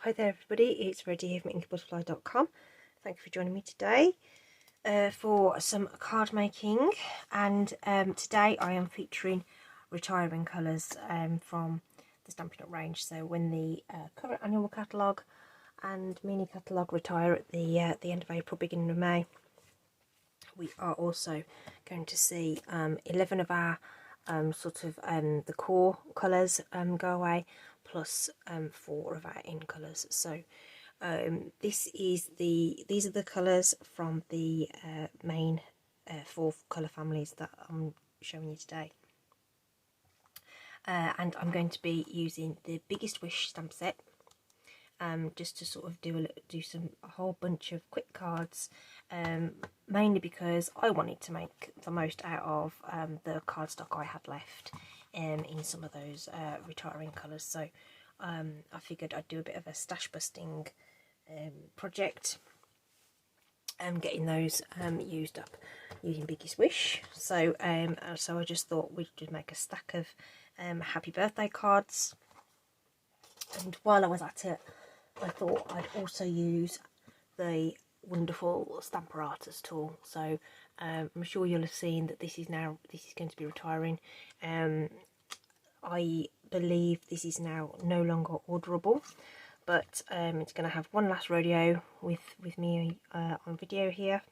Hi there everybody, it's Reddy here from inkybutterfly.com. Thank you for joining me today for some card making, and today I am featuring retiring colours from the Stampin Up range. So when the current annual catalogue and mini catalogue retire at the end of April, beginning of May, we are also going to see 11 of our the core colours go away, plus 4 of our in colours. So these are the colours from the main 4 colour families that I'm showing you today. And I'm going to be using the Biggest Wish stamp set, just to sort of do a whole bunch of quick cards, mainly because I wanted to make the most out of the cardstock I had left in some of those retiring colours. So I figured I'd do a bit of a stash busting project and getting those used up using Biggest Wish. So so I just thought we'd just make a stack of happy birthday cards, and while I was at it, I thought I'd also use the wonderful Stamparatus tool. So I'm sure you'll have seen that this is going to be retiring. I believe this is now no longer orderable, but it's going to have one last rodeo with me on video here.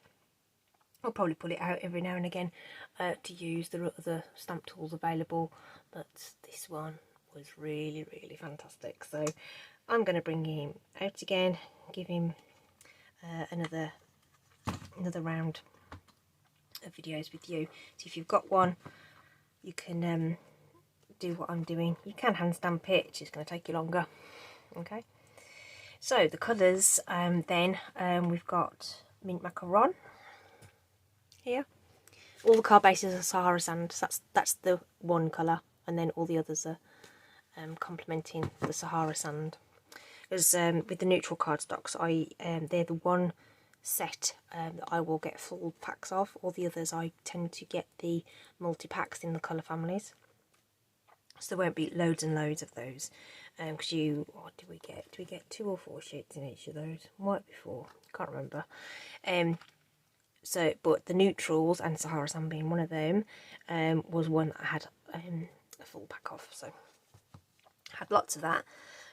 I'll probably pull it out every now and again to use the other stamp tools available, but this one was really fantastic. So I'm going to bring him out again, give him another round of videos with you. So if you've got one, you can do what I'm doing. You can hand stamp it, it's just going to take you longer. Okay, so the colours then, we've got mint macaron here. All the card bases are Sahara sand, so that's the one colour, and then all the others are complementing the Sahara sand. Because with the neutral cardstocks, they're the one set that I will get full packs of. All the others I tend to get the multi-packs in the colour families. So there won't be loads and loads of those. Because what do we get? Do we get 2 or 4 sheets in each of those? Might be 4, can't remember. But the neutrals, and Sahara sand being one of them, was one that I had a full pack of. So I had lots of that.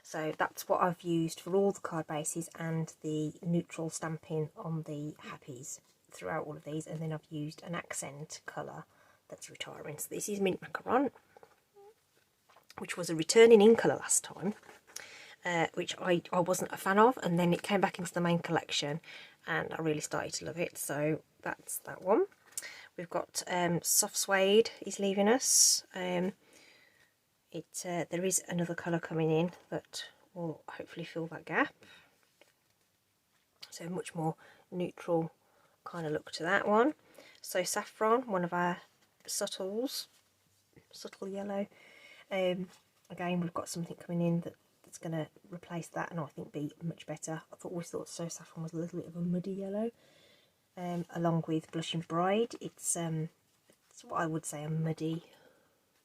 So that's what I've used for all the card bases and the neutral stamping on the happies throughout all of these. And then I've used an accent colour that's retiring. So this is mint macaron, which was a returning in colour last time, which I wasn't a fan of, and then it came back into the main collection and I really started to love it. So that's that one. We've got soft suede is leaving us. There is another colour coming in that will hopefully fill that gap. So much more neutral kind of look to that one. So saffron, one of our subtle yellow. Again, we've got something coming in that's going to replace that, and I think be much better. I always thought So Saffron was a little bit of a muddy yellow. Along with Blushing Bride, it's what I would say a muddy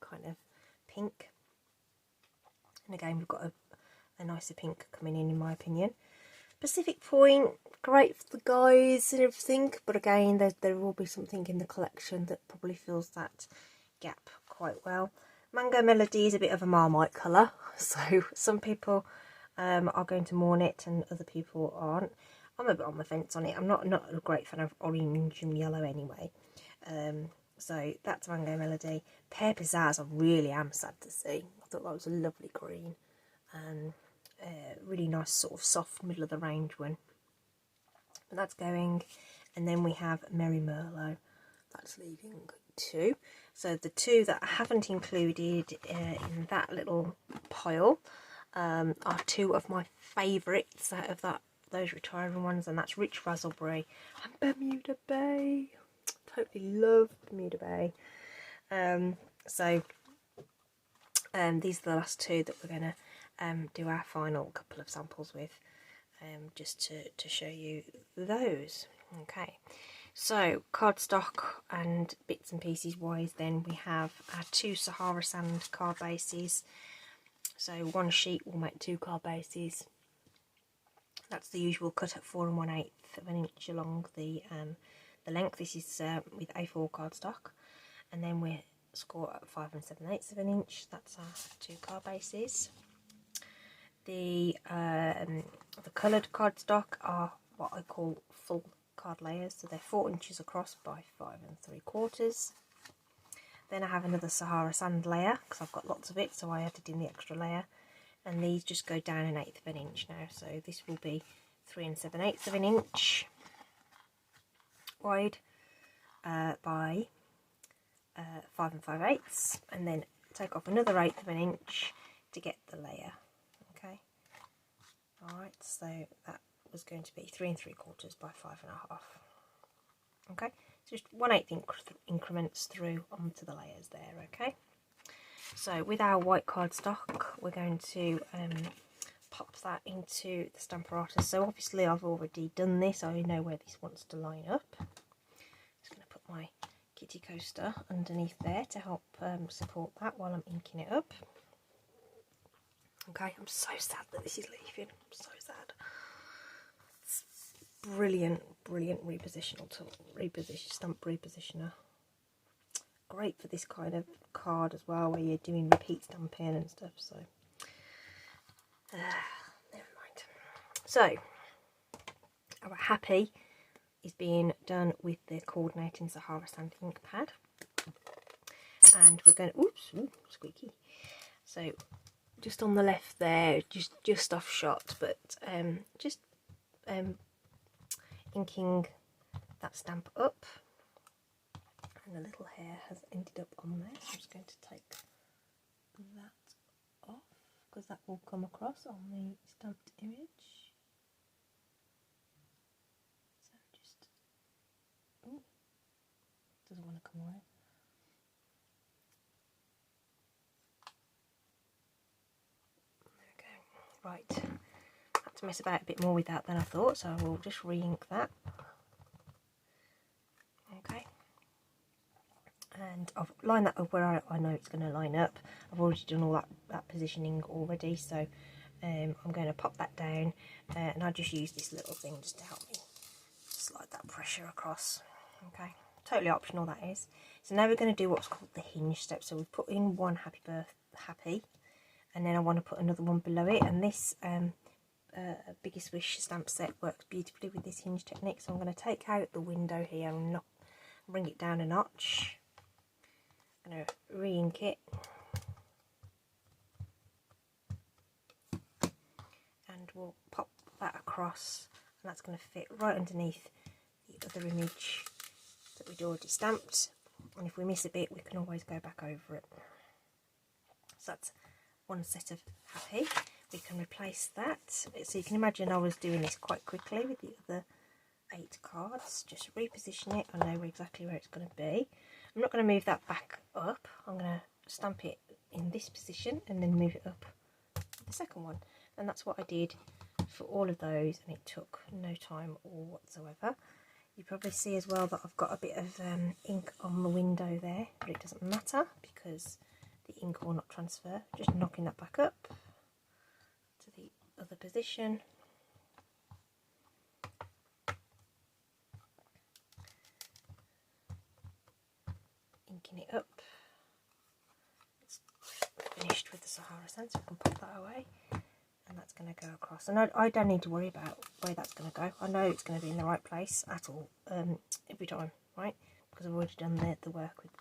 kind of pink. And again, we've got a nicer pink coming in my opinion. Pacific Point, great for the guys and everything, but again, there will be something in the collection that probably fills that gap quite well. Mango Melody is a bit of a Marmite colour, so some people are going to mourn it and other people aren't. I'm a bit on the fence on it. I'm not a great fan of orange and yellow anyway. So that's Mango Melody. Pear Pizzazz I really am sad to see. I thought that was a lovely green and really nice sort of soft middle of the range one. But that's going. And then we have Merry Merlot. That's leaving too. So the 2 that I haven't included in that little pile are 2 of my favourites out of those retiring ones, and that's Rich Razzleberry and Bermuda Bay. Totally love Bermuda Bay. These are the last 2 that we're going to do our final couple of samples with, just to show you those. Okay, so cardstock and bits and pieces wise, then we have our 2 Sahara sand card bases. So one sheet will make 2 card bases. That's the usual cut at 4 1/8 of an inch along the length. This is with A4 cardstock, and then we score at 5 7/8 of an inch. That's our 2 card bases. The coloured cardstock are what I call full card layers, so they're 4 inches across by 5 3/4. Then I have another Sahara sand layer because I've got lots of it, so I added in the extra layer, and these just go down 1/8 of an inch now, so this will be 3 7/8 of an inch wide by 5 5/8, and then take off another 1/8 of an inch to get the layer. Okay, alright, so that was going to be 3 3/4 by 5 1/2. Okay, so just 1/8 increments through onto the layers there. Okay, so with our white cardstock, we're going to pop that into the Stamparatus. So obviously I've already done this, I know where this wants to line up. Just going to put my kitty coaster underneath there to help support that while I'm inking it up. Okay, I'm so sad that this is leaving. I'm so sad. It's brilliant repositional tool, stamp repositioner. Great for this kind of card as well, where you're doing repeat stamping and stuff. So never mind. So our happy is being done with the coordinating Sahara sand ink pad, and we're going to, ooh, squeaky. So just on the left there, just off shot, but just inking that stamp up, and the little hair has ended up on there, so I'm just going to take that off because that will come across on the stamped image. So just, ooh, doesn't want to come away. Right, had to mess about a bit more with that than I thought, so I will just re-ink that. Okay, and I've lined that up where I know it's going to line up. I've already done all that positioning already, so I'm going to pop that down, and I just use this little thing just to help me slide that pressure across. Okay, totally optional that is. So now we're going to do what's called the hinge step. So we've put in one happy, and then I want to put another one below it, and this Biggest Wish stamp set works beautifully with this hinge technique. So I'm going to take out the window here and bring it down a notch. I'm going to re-ink it, and we'll pop that across, and that's going to fit right underneath the other image that we'd already stamped, and if we miss a bit we can always go back over it. So that's one set of happy. We can replace that, so you can imagine I was doing this quite quickly with the other 8 cards. Just reposition it, I know exactly where it's going to be. I'm not going to move that back up, I'm going to stamp it in this position and then move it up the second one, and that's what I did for all of those, and it took no time or whatsoever. You probably see as well that I've got a bit of ink on the window there, but it doesn't matter because the ink will not transfer. Just knocking that back up to the other position. Inking it up. It's finished with the Sahara sand, so we can pop that away. And that's going to go across. And I don't need to worry about where that's going to go. I know it's going to be in the right place at all every time, right? Because I've already done the work with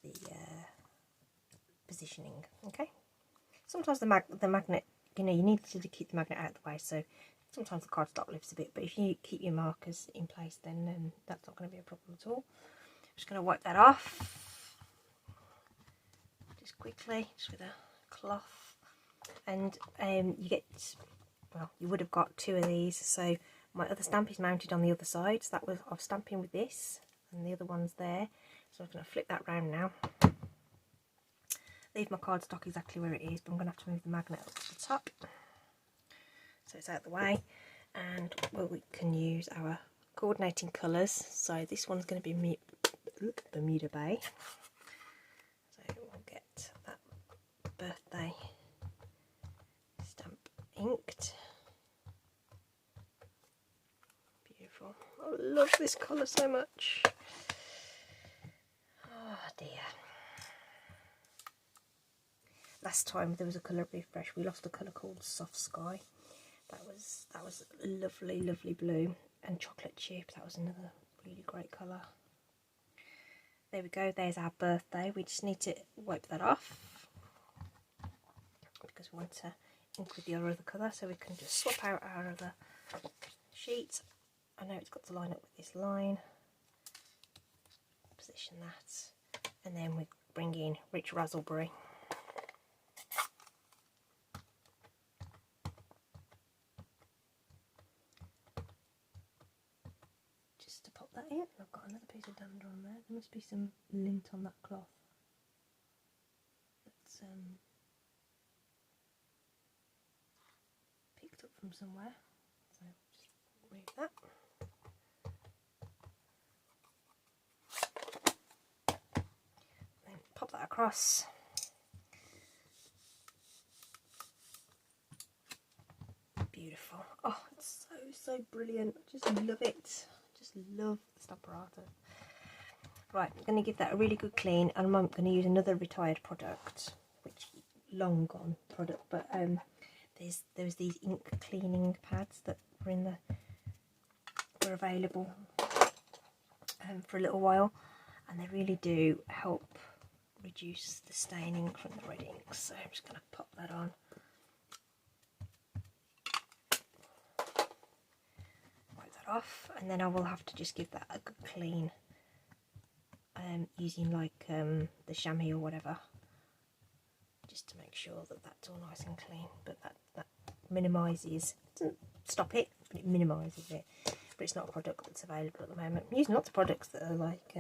the positioning. Okay. Sometimes the magnet, you know, you need to keep the magnet out of the way. So sometimes the cardstock lifts a bit, but if you keep your markers in place, then that's not going to be a problem at all. I'm just going to wipe that off, just quickly, just with a cloth. And you get, well, you would have got 2 of these. So my other stamp is mounted on the other side, so that was, I was stamping with this, and the other one's there. So I'm going to flip that round now. Leave my cardstock exactly where it is, but I'm going to have to move the magnet up to the top so it's out of the way. And well, we can use our coordinating colours. So this one's going to be Bermuda Bay. So we'll get that birthday stamp inked. love this colour so much. Oh dear. Last time there was a colour refresh, we lost a colour called Soft Sky. That was lovely, lovely blue. And Chocolate Chip, that was another really great colour. There we go, there's our birthday. We just need to wipe that off because we want to ink with the other colour, so we can just swap out our other sheet. I know it's got to line up with this line. Position that, and then we bring in Rich Razzleberry. Just to pop that in, I've got another piece of dander on there. There must be some lint on that cloth. That's picked up from somewhere. So just remove that. Then pop that across. Beautiful. Oh, it's so brilliant. I just love it. Just love the Stamparato. Right, I'm going to give that a really good clean, and I'm going to use another retired product, which long gone product, but there's these ink cleaning pads that were available for a little while, and they really do help reduce the staining from the red ink. So I'm just going to pop that on. Wipe that off, and then I will have to just give that a good clean using like the chamois or whatever, just to make sure that that's all nice and clean. But that minimises, doesn't stop it, but it minimises it. But it's not a product that's available at the moment. I'm using lots of products that are like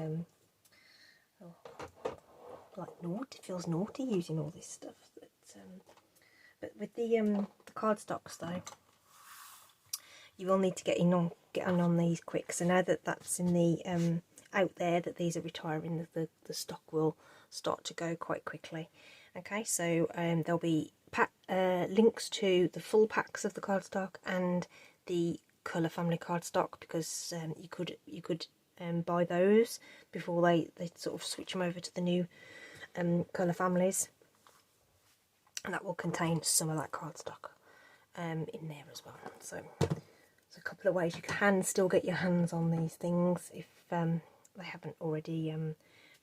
naughty. It feels naughty using all this stuff. But with the cardstocks though, you will need to get on these quick. So now that that's in the out there, that these are retiring, the stock will start to go quite quickly. Okay, so there'll be links to the full packs of the cardstock and the colour family cardstock, because you could buy those before they sort of switch them over to the new colour families, and that will contain some of that cardstock in there as well. So there's a couple of ways you can still get your hands on these things if they haven't already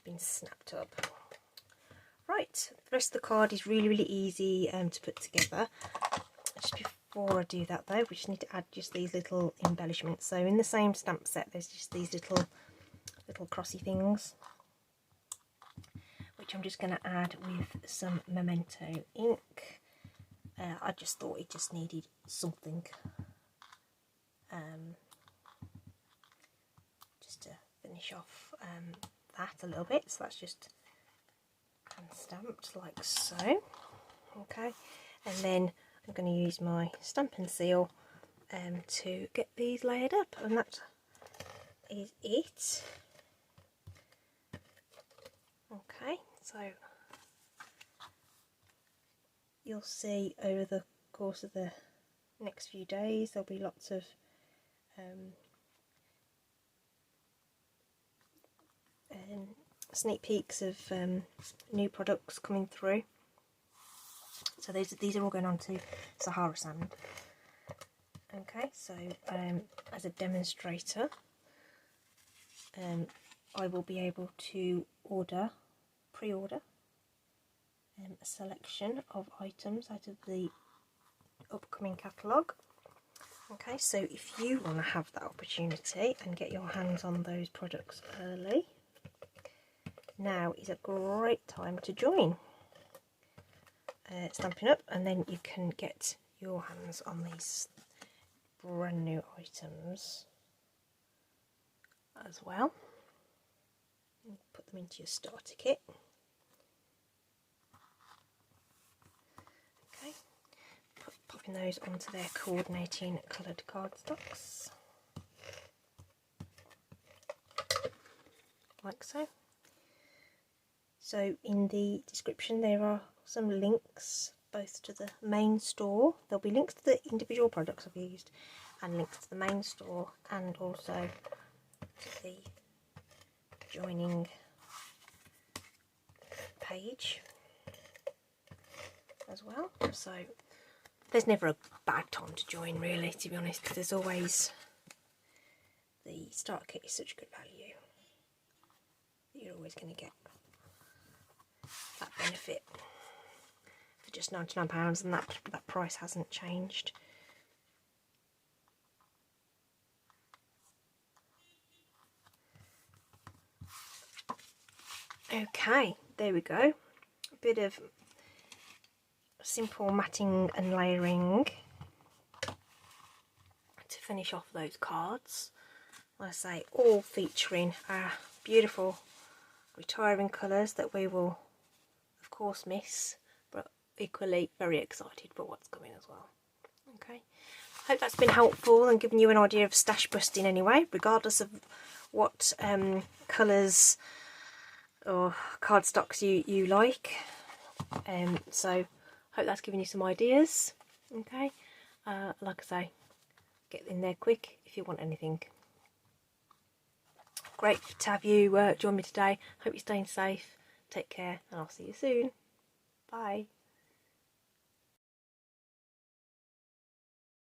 been snapped up. Right, the rest of the card is really easy to put together. Just before I do that though, we just need to add just these little embellishments. So in the same stamp set, there's just these little crossy things, which I'm just going to add with some Memento ink. I just thought it just needed something just to finish off that a little bit. So that's just hand stamped like so. Okay, and then I'm going to use my Stampin' Seal to get these layered up, and that is it. Okay, so you'll see over the course of the next few days there'll be lots of sneak peeks of new products coming through. So these are all going on to Sahara Sand. Okay, so as a demonstrator, I will be able to pre-order a selection of items out of the upcoming catalogue. Okay, so if you want to have that opportunity and get your hands on those products early, now is a great time to join Stampin' Up, and then you can get your hands on these brand new items as well. Put them into your starter kit. Okay, popping those onto their coordinating coloured cardstocks, like so. So in the description there are some links both to the main store. There'll be links to the individual products I've used and links to the main store, and also to the joining page as well. So there's never a bad time to join, really, to be honest, because there's always, the starter kit is such good value that you're always going to get that benefit for just £99, and that price hasn't changed. Okay, there we go. A bit of simple matting and layering to finish off those cards. Like I say, all featuring our beautiful retiring colours that we will of course miss, but equally very excited for what's coming as well. Okay, hope that's been helpful and given you an idea of stash busting anyway, regardless of what colours or cardstocks you like. So hope that's given you some ideas. Okay, like I say, get in there quick if you want anything. Great to have you join me today. Hope you're staying safe. Take care, and I'll see you soon. Bye.